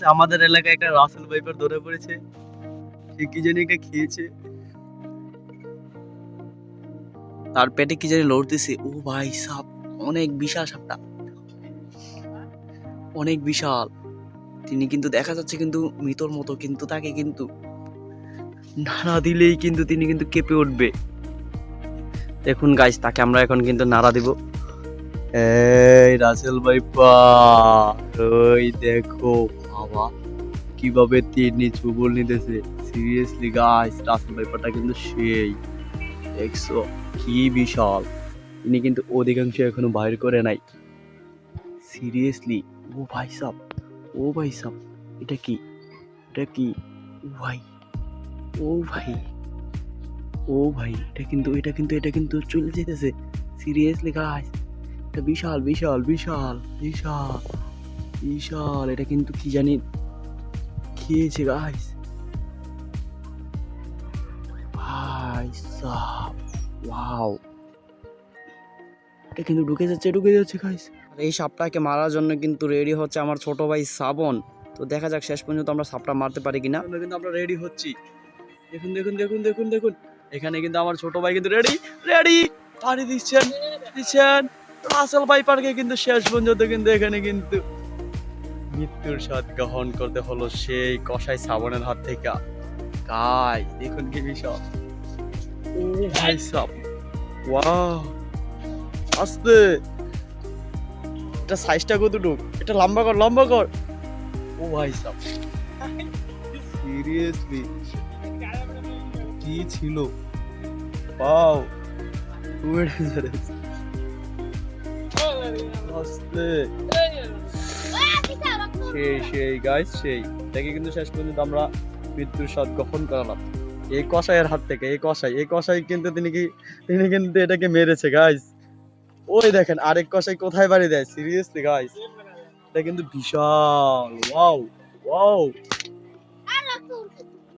যাচ্ছে আমাদের এলাকায় একটা রাসেল ভাইপার ধরে পড়েছে। সে কি জানি একটা খেয়েছে, তার পেটে কি জানি লড়তেছে। ও ভাই সাপ, অনেক বিশাল সাপটা, অনেক বিশাল। তিনি কিন্তু দেখা যাচ্ছে কিন্তু মৃতর মতো, কিন্তু তাকে কিন্তু নাড়া দিলেই কিন্তু তিনি কিন্তু কেঁপে উঠবে। দেখুন গাইস, তাকে আমরা এখন কিন্তু নাড়া দিব। এই রাসেল ভাইপার, ওই দেখো বাবা কিভাবে তিনি চুবল নিতেছে। সিরিয়াসলি গাইস, রাসেল ভাইপারটা কিন্তু সেই, দেখছো কি বিশাল। তিনি কিন্তু অধিকাংশ এখনো বাইর করে নাই। সিরিয়াসলি, ও ভাই সাব, ও ভাই সাব, এটা কি, এটা কি, ও ভাই, ও ভাই, ও ভাই, এটা কিন্তু চলে যেতেছে। সিরিয়াসলি গাইস, এটা বিশাল বিশাল বিশাল বিশাল বিশাল। এটা কিন্তু কি জানি খেয়েছে গাইস। ভাই সাব, ওয়াও, এটা কিন্তু ঢুকে যাচ্ছে গাইস। আর এই সাপটাকে মারার জন্য কিন্তু রেডি হচ্ছে আমার ছোট ভাই শ্রাবণ। তো দেখা যাক শেষ পর্যন্ত আমরা সাপটা মারতে পারি কিনা। কিন্তু আমরা রেডি হচ্ছি। দেখুন দেখুন দেখুন দেখুন দেখুন, এখানে কিন্তু আমার ছোট ভাই কিন্তু রেডি রেডি পানি দিচ্ছেন দিচ্ছেন। রাসেল ভাইপারকে কিন্তু শেষ পর্যন্ত কিন্তু এখানে কিন্তু মৃত্যুর স্বাদ গ্রহণ করতে হলো সেই কসাই শ্রাবণের হাত থেকে। গাইস দেখুন কি বিষয়, ও ভাই সাব, ওয়াও, আস্তে, এটা সাইজটা কতটুক, এটা লম্বা কর লম্বা কর। ও ভাই সাব, সিরিয়াসলি কি ছিল, পাও আস্তে, সেই গাইস সেই। এটাকে কিন্তু শেষ পর্যন্ত আমরা মৃত্যুর স্বাদ গ্রহণ করালাম এই কসাইয়ের হাত থেকে। এই কসাই কিন্তু তিনি কিন্তু এটাকে মেরেছে গাইস। ওই দেখেন আরেক কসাই কোথায় বাড়ি দেয়। সিরিয়াসলি গাইস, এটা কিন্তু বিশাল, ওয়াও ওয়াও।